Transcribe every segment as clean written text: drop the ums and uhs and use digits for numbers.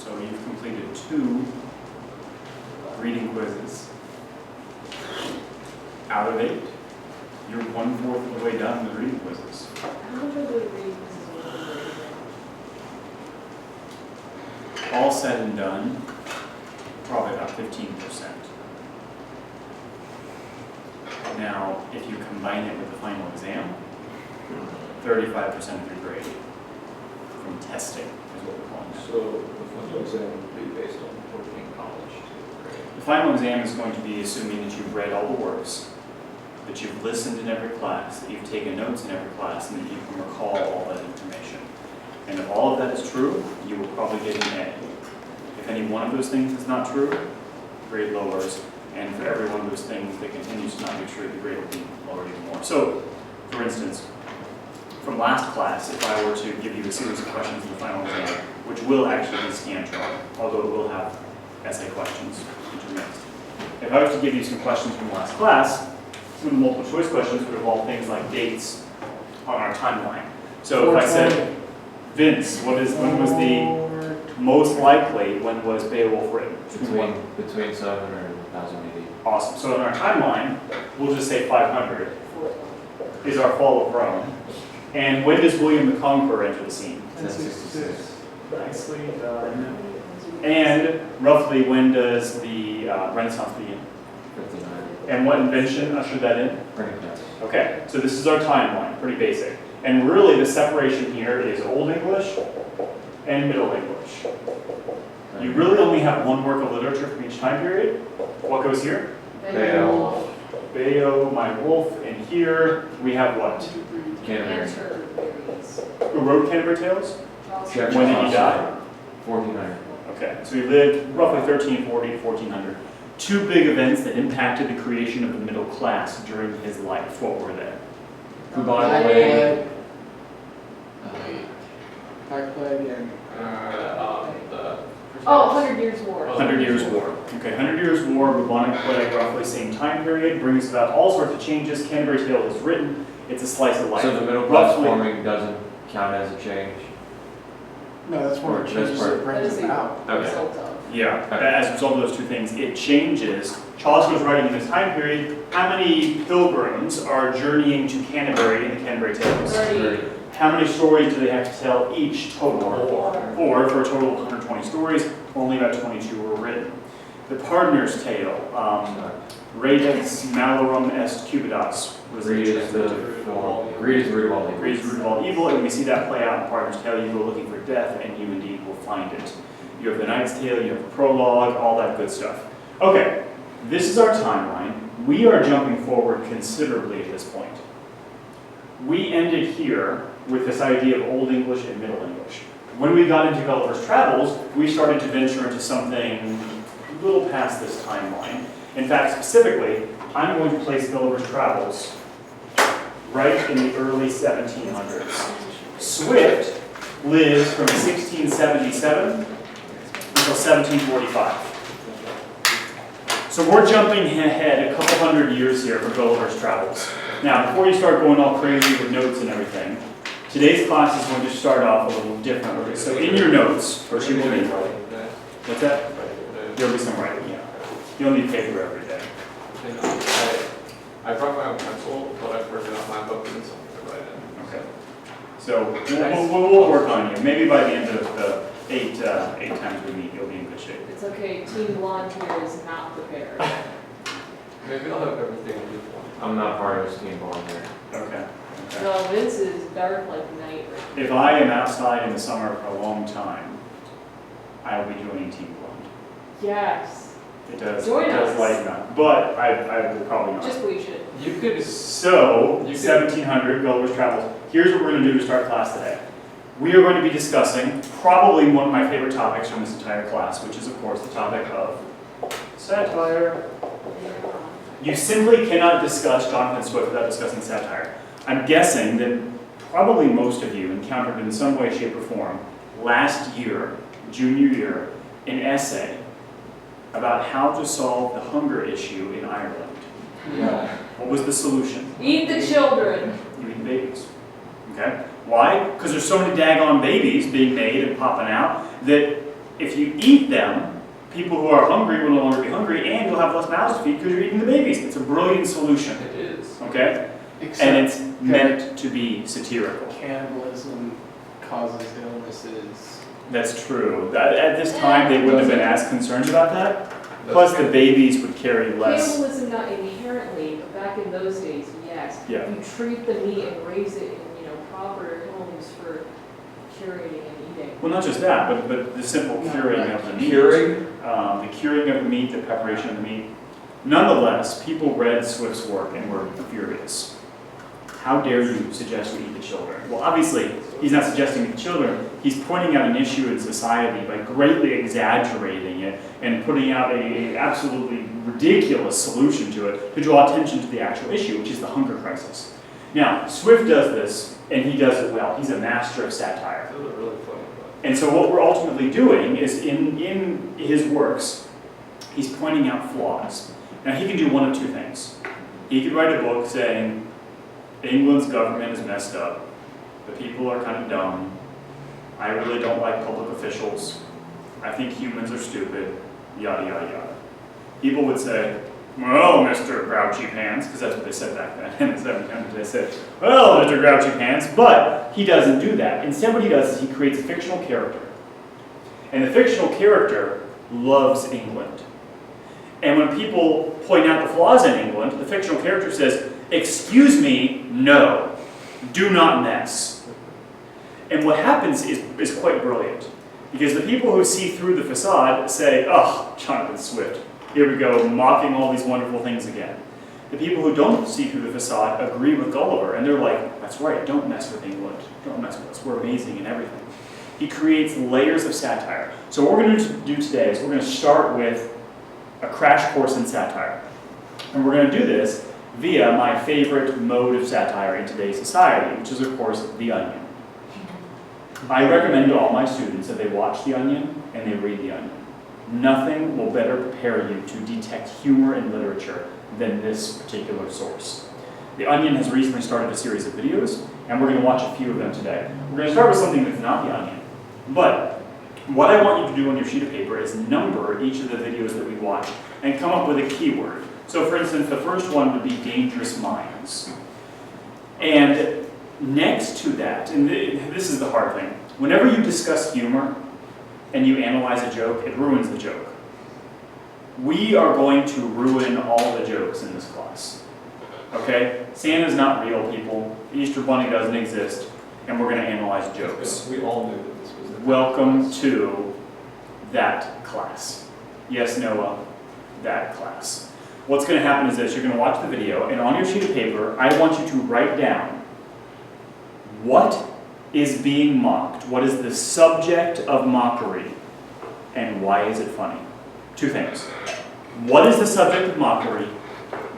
So you've completed 2 reading quizzes out of 8. You're 1/4 of the way done with reading quizzes. How much are the reading quizzes worth? All said and done, probably about 15%. Now, if you combine it with the final exam, 35% of your grade from testing is what we're calling it. So the final exam would be based on working college too, right? The final exam is going to be assuming that you've read all the works, that you've listened in every class, that you've taken notes in every class, and that you can recall all that information. And if all of that is true, you will probably get an A. If any one of those things is not true, grade lowers. And for every one of those things that continues to not be true, the grade will be lowered even more. So, for instance, from last class, if I were to give you a series of questions in the final exam, which will actually be Scantron, although it will have essay questions intermixed. If I was to give you some questions from last class, some of the multiple choice questions would involve things like dates on our timeline. So if I said, Vince, when was the most likely, when was Beowulf written? Between 700 and 1000 AD. Awesome. So in our timeline, we'll just say 500 is our fall of Rome. And when does William the Conqueror enter the scene? 1066. Nicely done. And roughly when does the Renaissance begin? 1500. And what invention ushered that in? Printing press. Okay, so this is our timeline, pretty basic. And really the separation here is Old English and Middle English. You really only have one work of literature from each time period. What goes here? Beowulf. Beowulf, My Wolf, and here we have what? Canterbury. Who wrote Canterbury Tales? Jack When did he Chaucer. die? 1400. Okay, so he lived roughly 1340 to 1400. 2 big events that impacted the creation of the middle class during his life. What were they? Bubonic plague. Black Plague and Oh, 100 Years' War. 100 Years' War. Okay, 100 Years' War, bubonic plague, roughly same time period, brings about all sorts of changes. Canterbury Tales is written. It's a slice of life. So the middle class Roughly- forming doesn't count as a change? no, that's one of the changes that brings them out. Okay. Result of. Yeah, Okay. as a result of those 2 things, it changes. Chaucer was writing in this time period. How many pilgrims are journeying to Canterbury in the Canterbury Tales? 30. How many stories do they have to tell each total? 4 for a total of 120 stories. Only about 22 were written. The Pardoner's Tale, Redex Malorum est Cupidas, was Greed is the root of all evil. Greed is the root of all evil, and we see that play out in Pardoner's Tale. You go looking for death, and you indeed will find it. You have the Knight's Tale, you have the prologue, all that good stuff. Okay, this is our timeline. We are jumping forward considerably at this point. We ended here with this idea of Old English and Middle English. When we got into Gulliver's Travels, we started to venture into something a little past this timeline. In fact, specifically, I'm going to place Gulliver's Travels right in the early 1700s. Swift lives from 1677 until 1745. So we're jumping ahead a couple hundred years here for Gulliver's Travels. Now, before you start going all crazy with notes and everything, today's class is going to start off a little differently. So in your notes, or you will need, what's that? There'll be some writing, yeah. You'll need paper every day. I brought my own pencil, but I forgot on my book and something to write in. Okay. So we'll work on you. Maybe by the end of the eight times we meet, you'll be in good shape. It's okay, Team Blonde here is not prepared. Maybe I'll have everything in this one. I'm not part of this team bond here. Okay. Okay. No, Vince is dark like night. If I am outside in the summer for a long time, I will be joining Team Blonde. Yes, It does Join us. lighten up, but I will probably not. just we should. You could. So, You could- 1700, Gulliver's Travels. Here's what we're going to do to start class today. We are going to be discussing probably one of my favorite topics from this entire class, which is, of course, the topic of satire. You simply cannot discuss Jonathan Swift without discussing satire. I'm guessing that probably most of you encountered in some way, shape, or form last year, junior year, an essay about how to solve the hunger issue in Ireland. Yeah. What was the solution? Eat the children. You eat babies. Okay? Why? Because there's so many daggone babies being made and popping out that if you eat them, people who are hungry will no longer be hungry, and you'll have less mouths to feed because you're eating the babies. It's a brilliant solution, It is. okay? And Except it's meant to be satirical. cannibalism causes illnesses. That's true. At this time, they wouldn't have been as concerned about that. Plus, the babies would carry less. Cannibalism not inherently, but back in those days, yes. Yeah. You treat the meat and raise it in, proper homes for curing and eating. Well, not just that, but the simple curing of the meat. The curing of the meat, the preparation of the meat. Nonetheless, people read Swift's work and were furious. How dare you suggest we eat the children? Well, obviously, he's not suggesting eat the children. He's pointing out an issue in society by greatly exaggerating it and putting out a absolutely ridiculous solution to it to draw attention to the actual issue, which is the hunger crisis. Now, Swift does this, and he does it well. He's a master of satire. Those are really funny. And so what we're ultimately doing is in his works, he's pointing out flaws. Now, he can do one of two things. He could write a book saying, England's government is messed up. The people are kind of dumb. I really don't like public officials. I think humans are stupid. Yada, yada, yada. People would say, well, Mr. Grouchy Pants, because that's what they said back then in the 1700s. They said, well, Mr. Grouchy Pants, but he doesn't do that. Instead, what he does is he creates a fictional character. And the fictional character loves England. And when people point out the flaws in England, the fictional character says, excuse me, no, do not mess. And what happens is quite brilliant. Because the people who see through the facade say, oh, Jonathan Swift, here we go, mocking all these wonderful things again. The people who don't see through the facade agree with Gulliver, and they're like, that's right, don't mess with England. Don't mess with us, we're amazing and everything. He creates layers of satire. So what we're going to do today is we're going to start with a crash course in satire. And we're going to do this via my favorite mode of satire in today's society, which is, of course, The Onion. I recommend to all my students that they watch The Onion and they read The Onion. Nothing will better prepare you to detect humor in literature than this particular source. The Onion has recently started a series of videos, and we're going to watch a few of them today. We're going to start with something that's not The Onion, but what I want you to do on your sheet of paper is number each of the videos that we watch and come up with a keyword. So for instance, the first one would be dangerous minds. And next to that, and this is the hard thing, whenever you discuss humor and you analyze a joke, it ruins the joke. We are going to ruin all the jokes in this class. Okay? Santa's not real, people. The Easter Bunny doesn't exist, and we're going to analyze jokes. We all knew that this was the Welcome to that class. Yes, Noah, that class. What's going to happen is this. You're going to watch the video, and on your sheet of paper, I want you to write down what is being mocked, what is the subject of mockery, and why is it funny? Two things. What is the subject of mockery?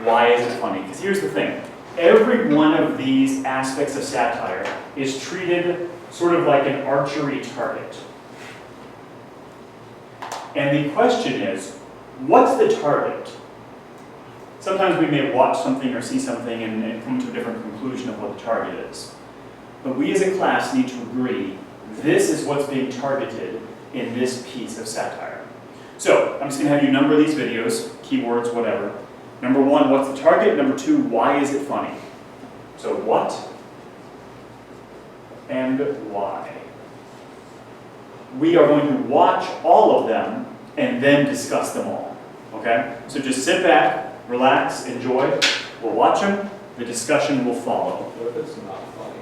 Why is it funny? Because here's the thing. Every one of these aspects of satire is treated sort of like an archery target. And the question is, what's the target? Sometimes we may watch something or see something and come to a different conclusion of what the target is. But we as a class need to agree, this is what's being targeted in this piece of satire. So, I'm just going to have you number these videos, keywords, whatever. Number one, what's the target? Number two, why is it funny? So what and why? We are going to watch all of them and then discuss them all. Okay? So just sit back, relax, enjoy. We'll watch them. The discussion will follow. What if it's not funny?